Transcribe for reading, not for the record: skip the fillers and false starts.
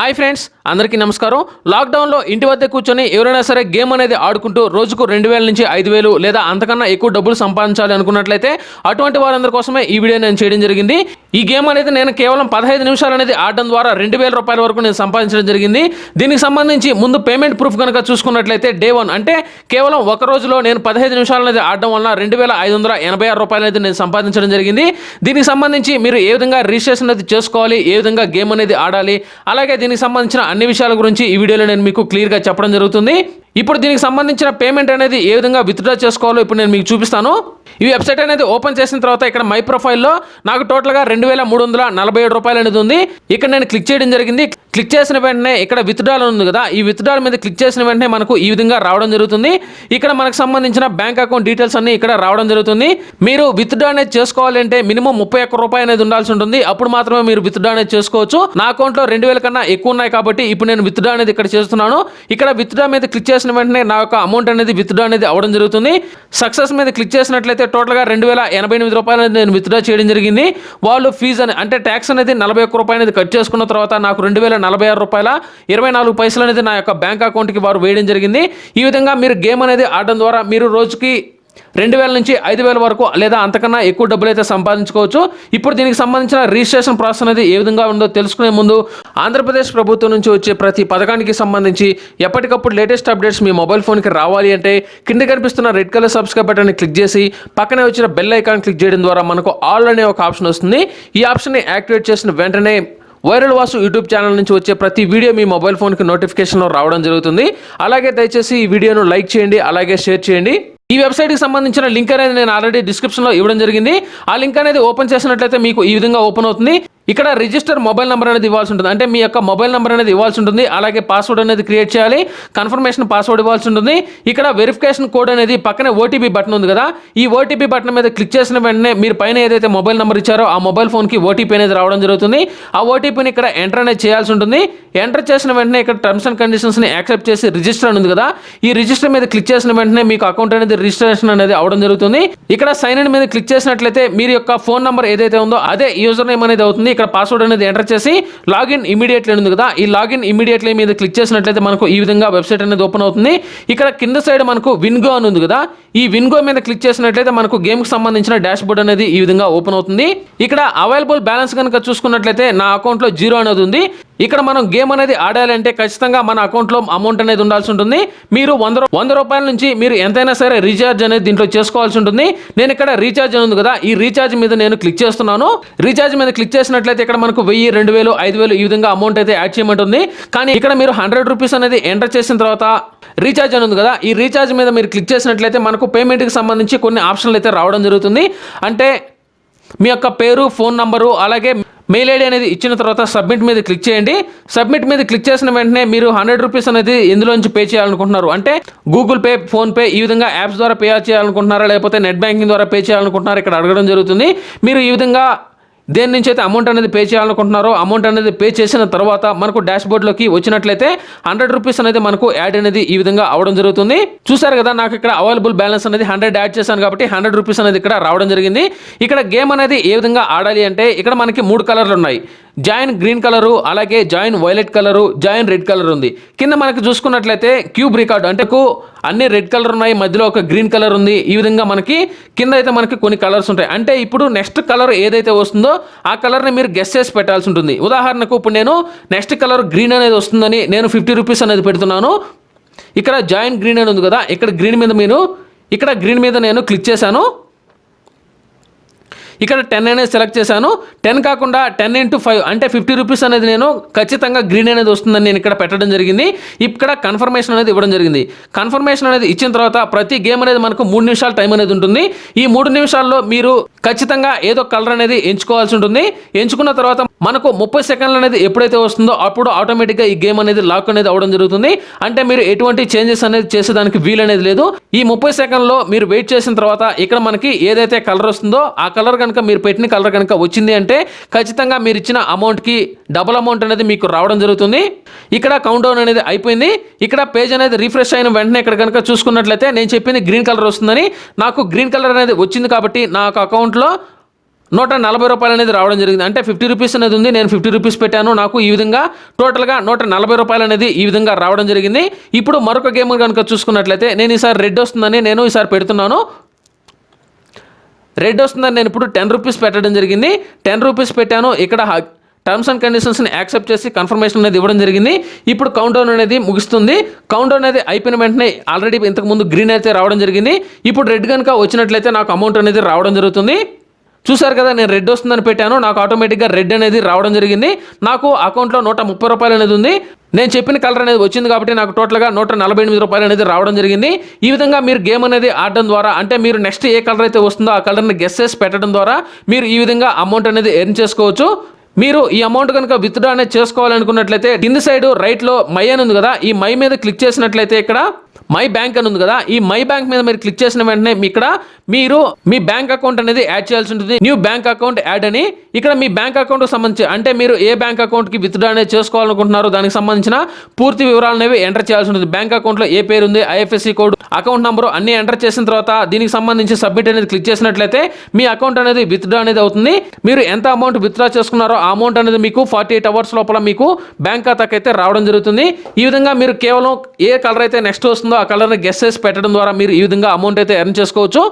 Hi friends, అందరికీ నమస్కారం. లాక్డౌన్లో ఇంటి వద్ద కూర్చొని ఎవరైనా సరే గేమ్ అనేది ఆడుకుంటూ రోజుకు 2000 నుంచి 5000 లేదా అంతకన్నా ఎక్కువ డబ్బులు సంపాదించాలి అనుకున్నట్లయితే అటువంటి వారందరి కోసమే ఈ వీడియో నేను చేయడం జరిగింది. ఈ గేమ్ అనేది నేను కేవలం 15 నిమిషాలు అనేది ఆడడం ద్వారా 2000 రూపాయల వరకు నేను సంపాదించడం జరిగింది. దీనికి సంబంధించి ముందు పేమెంట్ ప్రూఫ్ కనుక చూసుకున్నట్లయితే డే 1 అంటే కేవలం ఒక రోజులో నేను 15 నిమిషాలు అనేది ఆడడం వల్ల 2586 రూపాయలు అనేది నేను సంపాదించడం జరిగింది. దీనికి సంబంధించి మీరు ఏ విధంగా రిజిస్ట్రేషన్ అనేది చేసుకోవాలి, ఏ విధంగా గేమ్ అనేది ఆడాలి, అలాగే దీనికి సంబంధించిన అన్ని విషయాల గురించి ఈ వీడియోలో నేను మీకు క్లియర్గా చెప్పడం జరుగుతుంది. ఇప్పుడు దీనికి సంబంధించిన పేమెంట్ అనేది ఏ విధంగా విత్డ్రా చేసుకోవాలో ఇప్పుడు నేను మీకు చూపిస్తాను. ఈ వెబ్సైట్ అనేది ఓపెన్ చేసిన తర్వాత ఇక్కడ మై ప్రొఫైల్లో నాకు టోటల్గా 2347 రూపాయలు అనేది ఉంది. ఇక్కడ నేను క్లిక్ చేయడం జరిగింది. క్లిక్ చేసిన వెంటనే ఇక్కడ విత్డ్రాల్ ఉంది కదా, ఈ విత్డ్రాల్ మీద క్లిక్ చేసిన వెంటనే మనకు ఈ విధంగా రావడం జరుగుతుంది. ఇక్కడ మనకు సంబంధించిన బ్యాంక్ అకౌంట్ డీటెయిల్స్ అన్ని ఇక్కడ రావడం జరుగుతుంది. మీరు విత్డ్రా అనేది చేసుకోవాలంటే మినిమం 31 రూపాయలు అనేది ఉండాల్సి ఉంటుంది. అప్పుడు మాత్రమే మీరు విత్డ్రా అనేది చేసుకోవచ్చు. నా అకౌంట్లో 2000 కన్నా ఎక్కువ ఉన్నాయి కాబట్టి ఇప్పుడు నేను విత్డ్రా అనేది ఇక్కడ చేస్తున్నాను. ఇక్కడ విత్డ్రా మీద క్లిక్ చేసిన వెంటనే నా యొక్క అమౌంట్ అనేది విత్డ్రా అనేది అవడం జరుగుతుంది. సక్సెస్ మీద క్లిక్ చేసినట్లయితే టోటల్గా 2088 రూపాయలు అనేది నేను విత్డ్రా చేయడం జరిగింది. వాళ్ళు ఫీజు అంటే ట్యాక్స్ అనేది 41 రూపాయలు అనేది కట్ చేసుకున్న తర్వాత నాకు 2046 రూపాయల 24 పైసలు అనేది నా యొక్క బ్యాంక్ అకౌంట్కి వారు వేయడం జరిగింది. ఈ విధంగా మీరు గేమ్ అనేది ఆడడం ద్వారా మీరు రోజుకి 2000 నుంచి 5000 వరకు లేదా అంతకన్నా ఎక్కువ డబ్బులు అయితే సంపాదించుకోవచ్చు. ఇప్పుడు దీనికి సంబంధించిన రిజిస్ట్రేషన్ ప్రాసెస్ అనేది ఏ విధంగా ఉందో తెలుసుకునే ముందు ఆంధ్రప్రదేశ్ ప్రభుత్వం నుంచి వచ్చే ప్రతి పథకానికి సంబంధించి ఎప్పటికప్పుడు లేటెస్ట్ అప్డేట్స్ మీ మొబైల్ ఫోన్కి రావాలి అంటే కింద కనిపిస్తున్న రెడ్ కలర్ సబ్స్క్రైబ్ బటన్ని క్లిక్ చేసి పక్కనే వచ్చిన బెల్ ఐకాన్ క్లిక్ చేయడం ద్వారా మనకు ఆల్ అనే ఒక ఆప్షన్ వస్తుంది. ఈ ఆప్షన్ని యాక్టివేట్ చేసిన వెంటనే ViralVasu యూట్యూబ్ ఛానల్ నుంచి వచ్చే ప్రతి వీడియో మీ మొబైల్ ఫోన్కి నోటిఫికేషన్లో రావడం జరుగుతుంది. అలాగే దయచేసి ఈ వీడియోను లైక్ చేయండి, అలాగే షేర్ చేయండి. ఈ వెబ్సైట్కి సంబంధించిన లింక్ అనేది నేను ఆల్రెడీ డిస్క్రిప్షన్లో ఇవ్వడం జరిగింది. ఆ లింక్ అనేది ఓపెన్ చేసినట్లయితే మీకు ఈ విధంగా ఓపెన్ అవుతుంది. ఇక్కడ రిజిస్టర్ మొబైల్ నెంబర్ అనేది ఇవ్వాల్సి ఉంటుంది. అంటే మీ యొక్క మొబైల్ నెంబర్ అనేది ఇవ్వాల్సి ఉంటుంది. అలాగే పాస్వర్డ్ అనేది క్రియేట్ చేయాలి, కన్ఫర్మేషన్ పాస్వర్డ్ ఇవ్వాల్సి ఉంటుంది. ఇక్కడ వెరిఫికేషన్ కోడ్ అనేది పక్కనే ఓటీపీ బటన్ ఉంది కదా, ఈ ఓటీపీ బటన్ మీద క్లిక్ చేసిన వెంటనే మీరు పైన ఏదైతే మొబైల్ నెంబర్ ఇచ్చారో ఆ మొబైల్ ఫోన్కి ఓటీపీ అనేది రావడం జరుగుతుంది. ఆ ఓటీపీని ఇక్కడ ఎంటర్ అనేది చేయాల్సి ఉంటుంది. ఎంటర్ చేసిన వెంటనే ఇక్కడ టర్మ్స్ అండ్ కండిషన్స్ని యాక్సెప్ట్ చేసి రిజిస్టర్ అని ఉంది కదా, ఈ రిజిస్టర్ మీద క్లిక్ చేసిన వెంటనే మీకు అకౌంట్ అనేది రిజిస్ట్రేషన్ అనేది అవడం జరుగుతుంది. ఇక్కడ సైన్ ఇన్ మీద క్లిక్ చేసినట్లయితే మీరు యొక్క ఫోన్ నెంబర్ ఏదైతే ఉందో అదే యూజర్ నేమ్ అనేది అవుతుంది. ఇక్కడ పాస్వర్డ్ అనేది ఎంటర్ చేసి లాగిన్ ఇమీడియట్లీ ఉంది కదా, ఈ లాగిన్ ఇమీడియట్లీ మీద క్లిక్ చేసినట్లయితే మనకు ఈ విధంగా వెబ్సైట్ అనేది ఓపెన్ అవుతుంది. ఇక్కడ కింద సైడ్ మనకు విన్గో అని ఉంది కదా, ఈ విన్గో మీద క్లిక్ చేసినట్లయితే మనకు గేమ్కి సంబంధించిన డాష్ బోర్డ్ అనేది ఈ విధంగా ఓపెన్ అవుతుంది. ఇక్కడ అవైలబుల్ బ్యాలెన్స్ కనుక చూసుకున్నట్లయితే నా అకౌంట్లో 0 అనేది ఉంది. ఇక్కడ మనం గేమ్ అనేది ఆడాలంటే ఖచ్చితంగా మన అకౌంట్లో అమౌంట్ అనేది ఉండాల్సి ఉంటుంది. మీరు 100 రూపాయల నుంచి మీరు ఎంతైనా సరే రీఛార్జ్ అనేది దీంట్లో చేసుకోవాల్సి ఉంటుంది. నేను ఇక్కడ రీఛార్జ్ అని ఉంది కదా, ఈ రీఛార్జ్ మీద నేను క్లిక్ చేస్తున్నాను. రీఛార్జ్ మీద క్లిక్ చేసినట్లయితే ఇక్కడ మనకు 1000, 2000, 5000 ఈ విధంగా అమౌంట్ అయితే యాడ్ చేయమంటుంది. కానీ ఇక్కడ మీరు 100 రూపీస్ అనేది ఎంటర్ చేసిన తర్వాత రీఛార్జ్ అని ఉంది కదా, ఈ రీఛార్జ్ మీద మీరు క్లిక్ చేసినట్లయితే మనకు పేమెంట్కి సంబంధించి కొన్ని ఆప్షన్లు అయితే రావడం జరుగుతుంది. అంటే మీ యొక్క పేరు, ఫోన్ నంబరు, అలాగే మెయిల్ ఐడి అనేది ఇచ్చిన తర్వాత సబ్మిట్ మీద క్లిక్ చేయండి. సబ్మిట్ మీద క్లిక్ చేసిన వెంటనే మీరు 100 రూపీస్ అనేది ఎందులో నుంచి పే చేయాలనుకుంటున్నారు అంటే గూగుల్ పే, ఫోన్పే ఈ విధంగా యాప్స్ ద్వారా పే చేయాలనుకుంటున్నారా లేకపోతే నెట్ బ్యాంకింగ్ ద్వారా పే చేయాలనుకుంటున్నారా ఇక్కడ అడగడం జరుగుతుంది. మీరు ఈ విధంగా దేని నుంచి అయితే అమౌంట్ అనేది పే చేయాలనుకుంటున్నారో అమౌంట్ అనేది పే చేసిన తర్వాత మనకు డాష్ బోర్డ్లోకి వచ్చినట్లయితే 100 రూపీస్ అనేది మనకు యాడ్ అనేది ఈ విధంగా అవడం జరుగుతుంది. చూసారు కదా, నాకు ఇక్కడ అవైలబుల్ బ్యాలెన్స్ అనేది 100 యాడ్ చేశాను కాబట్టి 100 రూపీస్ అనేది ఇక్కడ రావడం జరిగింది. ఇక్కడ గేమ్ అనేది ఏ విధంగా ఆడాలి అంటే ఇక్కడ మనకి 3 కలర్లు ఉన్నాయి. జాయిన్ గ్రీన్ కలరు, అలాగే join violet colour, join red colour ఉంది. కింద మనకి చూసుకున్నట్లయితే క్యూబ్ రికార్డు అంటే అన్ని రెడ్ కలర్ ఉన్నాయి, మధ్యలో ఒక గ్రీన్ కలర్ ఉంది. ఈ విధంగా మనకి కింద అయితే మనకి కొన్ని కలర్స్ ఉంటాయి. అంటే ఇప్పుడు నెక్స్ట్ కలర్ ఏదైతే వస్తుందో ఆ కలర్ని మీరు గెస్ చేసి పెట్టాల్సి ఉంటుంది. ఉదాహరణకు ఇప్పుడు నేను నెక్స్ట్ కలర్ గ్రీన్ అనేది వస్తుందని నేను 50 రూపీస్ అనేది పెడుతున్నాను. ఇక్కడ జాయిన్ గ్రీన్ అని ఉంది కదా, ఇక్కడ గ్రీన్ మీద నేను క్లిక్ చేశాను. ఇక్కడ 10 అనేది సెలెక్ట్ చేశాను. 10 కాకుండా 10 × 5 అంటే 50 రూపీస్ అనేది నేను ఖచ్చితంగా గ్రీన్ అనేది వస్తుందని నేను ఇక్కడ పెట్టడం జరిగింది. ఇక్కడ కన్ఫర్మేషన్ అనేది ఇవ్వడం జరిగింది. కన్ఫర్మేషన్ అనేది ఇచ్చిన తర్వాత ప్రతి గేమ్ అనేది మనకు 3 నిమిషాల టైం అనేది ఉంటుంది. ఈ 3 నిమిషాల్లో మీరు ఖచ్చితంగా ఏదో కలర్ అనేది ఎంచుకోవాల్సి ఉంటుంది. ఎంచుకున్న తర్వాత మనకు 30 సెకండ్లు అనేది ఎప్పుడైతే వస్తుందో అప్పుడు ఆటోమేటిక్గా ఈ గేమ్ అనేది లాక్ అనేది అవడం జరుగుతుంది. అంటే మీరు ఎటువంటి చేంజెస్ అనేది చేసేదానికి వీలు అనేది లేదు. ఈ 30 సెకండ్లో మీరు వెయిట్ చేసిన తర్వాత ఇక్కడ మనకి ఏదైతే కలర్ వస్తుందో ఆ కలర్ కనుక మీరు పెట్టిన కలర్ కనుక వచ్చింది అంటే ఖచ్చితంగా మీరు ఇచ్చిన అమౌంట్కి డబుల్ అమౌంట్ అనేది మీకు రావడం జరుగుతుంది. ఇక్కడ కౌంట్ డౌన్ అనేది అయిపోయింది. ఇక్కడ పేజ్ అనేది రిఫ్రెష్ అయిన వెంటనే ఇక్కడ కనుక చూసుకున్నట్లయితే నేను చెప్పింది గ్రీన్ కలర్ వస్తుందని నాకు గ్రీన్ కలర్ అనేది వచ్చింది కాబట్టి నాకు అకౌంట్లో రూపాయలు అనేది రావడం జరిగింది. అంటే 50 రూపీస్ అనేది ఉంది, నేను 50 రూపీస్ పెట్టాను, నాకు ఈ విధంగా టోటల్గా రూపాయలు అనేది ఈ విధంగా రావడం జరిగింది. ఇప్పుడు మరొక గేమ్ కనుక చూసుకున్నట్లయితే నేను ఈసారి రెడ్ వస్తుందని నేను ఈసారి పెడుతున్నాను. రెడ్ వస్తుందని నేను ఇప్పుడు 10 రూపీస్ పెట్టడం జరిగింది. 10 రూపీస్ పెట్టాను. ఇక్కడ టర్మ్స్ అండ్ కండిషన్స్ని యాక్సెప్ట్ చేసి కన్ఫర్మేషన్ అనేది ఇవ్వడం జరిగింది. ఇప్పుడు కౌంట్ డౌన్ అనేది ముగుస్తుంది. కౌంట్ డౌన్ అనేది అయిపోయిన వెంటనే ఆల్రెడీ ఇంతకుముందు గ్రీన్ అయితే రావడం జరిగింది. ఇప్పుడు రెడ్ కనుక వచ్చినట్లయితే నాకు అమౌంట్ అనేది రావడం జరుగుతుంది. చూసారు కదా, నేను రెడ్ వస్తుందని పెట్టాను, నాకు ఆటోమేటిక్గా రెడ్ అనేది రావడం జరిగింది. నాకు అకౌంట్లో 130 రూపాయలు అనేది ఉంది. నేను చెప్పిన కలర్ అనేది వచ్చింది కాబట్టి నాకు టోటల్గా 148 రూపాయలు అనేది రావడం జరిగింది. ఈ విధంగా మీరు గేమ్ అనేది ఆడడం ద్వారా, అంటే మీరు నెక్స్ట్ ఏ కలర్ అయితే వస్తుందో ఆ కలర్ని గెస్ చేసి పెట్టడం ద్వారా మీరు ఈ విధంగా అమౌంట్ అనేది ఎర్న్ చేసుకోవచ్చు. మీరు ఈ అమౌంట్ కనుక విత్డ్రా అనేది చేసుకోవాలనుకున్నట్లయితే కింది సైడ్ రైట్లో మై అని ఉంది కదా, ఈ మై మీద క్లిక్ చేసినట్లయితే ఇక్కడ మై బ్యాంక్ అని ఉంది కదా, ఈ మై బ్యాంక్ మీద మీరు క్లిక్ చేసిన వెంటనే ఇక్కడ మీరు మీ బ్యాంక్ అకౌంట్ అనేది యాడ్ చేయాల్సి ఉంటుంది. న్యూ బ్యాంక్ అకౌంట్ యాడ్ అని ఇక్కడ మీ బ్యాంక్ అకౌంట్కి సంబంధించి, అంటే మీరు ఏ బ్యాంక్ అకౌంట్కి విత్డ్రా అనేది చేసుకోవాలనుకుంటున్నారో దానికి సంబంధించిన పూర్తి వివరాలు అనేవి ఎంటర్ చేయాల్సి ఉంటుంది. బ్యాంక్ అకౌంట్లో ఏ పేరు ఉంది, ఐఎఫ్ఎస్సి కోడ్, అకౌంట్ నెంబరు అన్ని ఎంటర్ చేసిన తర్వాత దీనికి సంబంధించి సబ్మిట్ అనేది క్లిక్ చేసినట్లయితే మీ అకౌంట్ అనేది విత్డ్రా అనేది అవుతుంది. మీరు ఎంత అమౌంట్ విత్డ్రా చేసుకున్నారో ఆ అమౌంట్ అనేది మీకు 48 అవర్స్ లోపల మీకు బ్యాంక్ ఖాతాకి అయితే రావడం జరుగుతుంది. ఈ విధంగా మీరు కేవలం ఏ కలర్ అయితే నెక్స్ట్ వస్తుందో ఆ కలర్ని గెస్ చేసి పెట్టడం ద్వారా మీరు ఈ విధంగా అమౌంట్ అయితే ఎర్న్ చేసుకోవచ్చు.